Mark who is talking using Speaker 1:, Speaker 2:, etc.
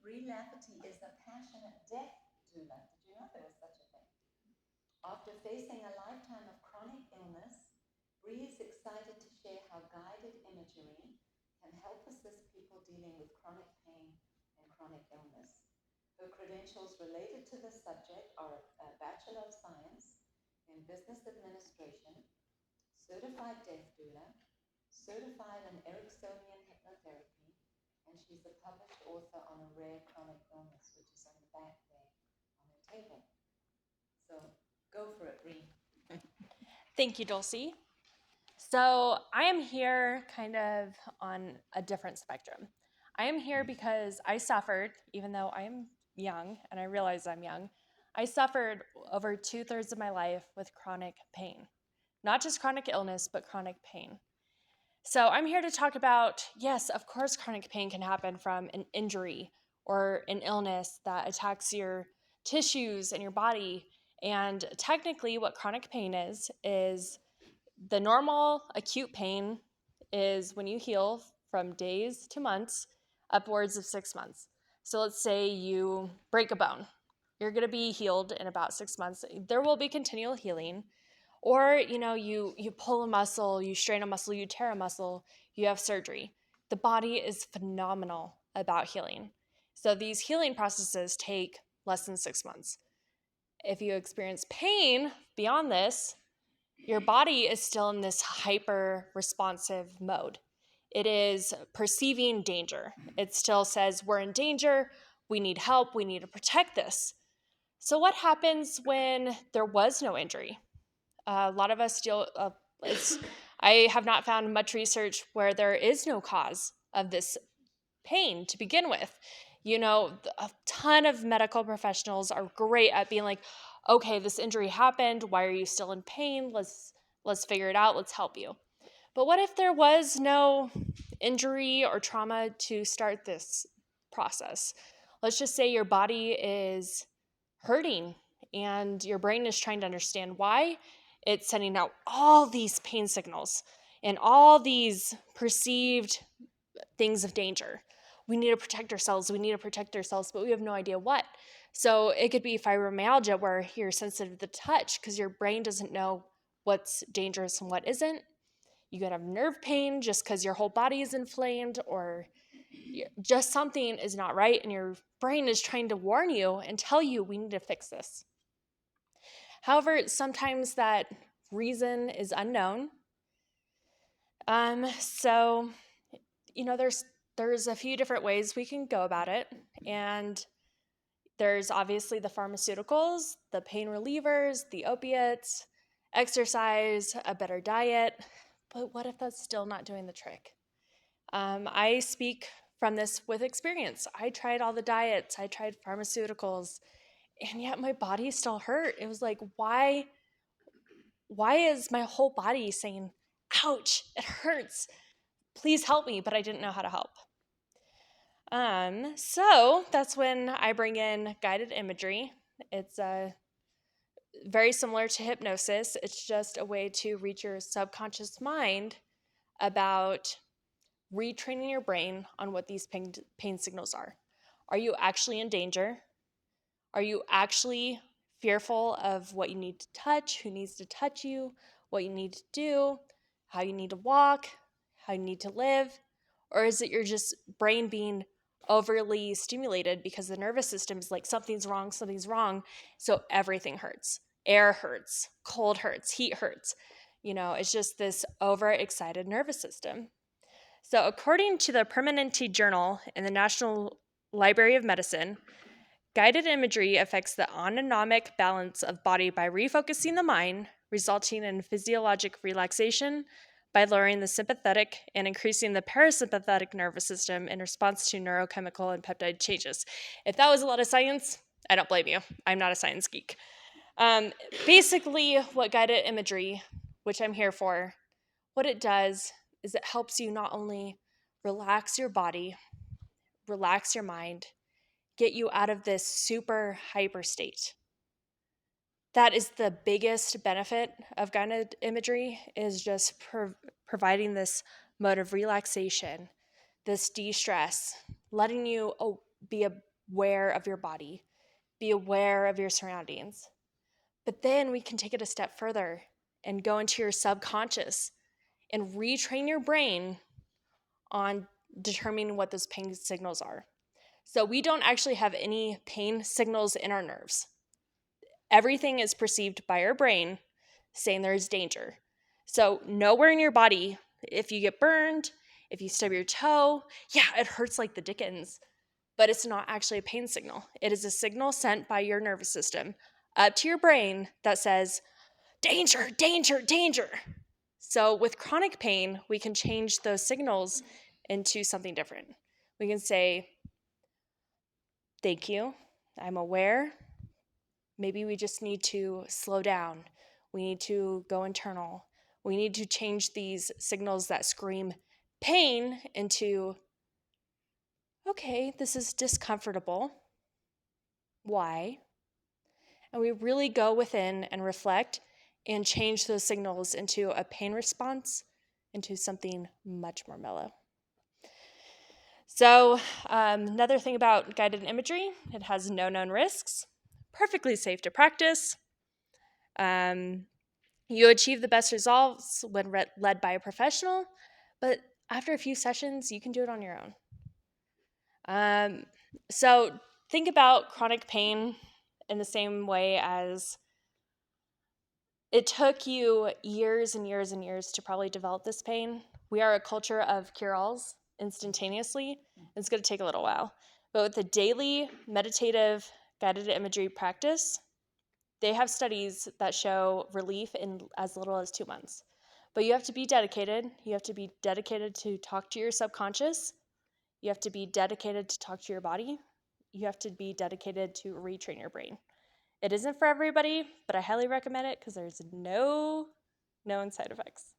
Speaker 1: Bri Lafferty is a passionate deaf doula. Did you know there was such a thing? After facing a lifetime of chronic illness, Bri is excited to share how guided imagery can help assist people dealing with chronic pain and chronic illness. Her credentials related to this subject are a Bachelor of Science in Business Administration, Certified Deaf Doula, Certified in Ericksonian Hypnotherapy, and she's a published author on a rare chronic illness, which is on the back there on the table. So go for it, Bri.
Speaker 2: Thank you, Dulcie. So I am here kind of on a different spectrum. I am here because I suffered, even though I am young, and I realize I'm young, I suffered over 2/3 of my life with chronic pain. Not just chronic illness, but chronic pain. So I'm here to talk about, yes, of course, chronic pain can happen from an injury or an illness that attacks your tissues and your body. And technically, what chronic pain is the normal acute pain is when you heal from days to months, upwards of 6 months. So let's say you break a bone. You're going to be healed in about 6 months. There will be continual healing. Or, you pull a muscle, you strain a muscle, you tear a muscle, you have surgery. The body is phenomenal about healing. So these healing processes take less than 6 months. If you experience pain beyond this, your body is still in this hyper responsive mode. It is perceiving danger. It still says, we're in danger, we need help, we need to protect this. So what happens when there was no injury? A lot of us deal, I have not found much research where there is no cause of this pain to begin with. A ton of medical professionals are great at being like, okay, this injury happened. Why are you still in pain? Let's figure it out. Let's help you. But what if there was no injury or trauma to start this process? Let's just say your body is hurting and your brain is trying to understand why. It's sending out all these pain signals and all these perceived things of danger. We need to protect ourselves, but we have no idea what. So it could be fibromyalgia where you're sensitive to touch because your brain doesn't know what's dangerous and what isn't. You could have nerve pain just because your whole body is inflamed, or just something is not right and your brain is trying to warn you and tell you we need to fix this. However, sometimes that reason is unknown. So there's a few different ways we can go about it. And there's obviously the pharmaceuticals, the pain relievers, the opiates, exercise, a better diet. But what if that's still not doing the trick? I speak from this with experience. I tried all the diets, I tried pharmaceuticals, and yet my body still hurt. It was like, why is my whole body saying, ouch, it hurts, please help me, but I didn't know how to help. So that's when I bring in guided imagery. It's very similar to hypnosis. It's just a way to reach your subconscious mind about retraining your brain on what these pain signals are. Are you actually in danger? Are you actually fearful of what you need to touch, who needs to touch you, what you need to do, how you need to walk, how you need to live? Or is it your just brain being overly stimulated because the nervous system is like, something's wrong, so everything hurts. Air hurts, cold hurts, heat hurts. It's just this overexcited nervous system. So according to the Permanente Journal in the National Library of Medicine, guided imagery affects the autonomic balance of body by refocusing the mind, resulting in physiologic relaxation by lowering the sympathetic and increasing the parasympathetic nervous system in response to neurochemical and peptide changes. If that was a lot of science, I don't blame you. I'm not a science geek. Basically, what guided imagery, which I'm here for, what it does is it helps you not only relax your body, relax your mind, get you out of this super hyper state. That is the biggest benefit of guided imagery, is just providing this mode of relaxation, this de-stress, letting you be aware of your body, be aware of your surroundings. But then we can take it a step further and go into your subconscious and retrain your brain on determining what those pain signals are. So we don't actually have any pain signals in our nerves. Everything is perceived by our brain saying there is danger. So nowhere in your body, if you get burned, if you stub your toe, yeah, it hurts like the dickens, but it's not actually a pain signal. It is a signal sent by your nervous system up to your brain that says, danger, danger, danger. So with chronic pain, we can change those signals into something different. We can say, thank you, I'm aware. Maybe we just need to slow down. We need to go internal. We need to change these signals that scream pain into, okay, this is discomfortable. Why? And we really go within and reflect and change those signals into a pain response, into something much more mellow. So another thing about guided imagery, it has no known risks, perfectly safe to practice. You achieve the best results when led by a professional, but after a few sessions, you can do it on your own. So think about chronic pain in the same way as it took you years and years and years to probably develop this pain. We are a culture of cure-alls instantaneously. It's going to take a little while. But with the daily meditative guided imagery practice, they have studies that show relief in as little as 2 months. But you have to be dedicated. You have to be dedicated to talk to your subconscious. You have to be dedicated to talk to your body. You have to be dedicated to retrain your brain. It isn't for everybody, but I highly recommend it because there's no known side effects.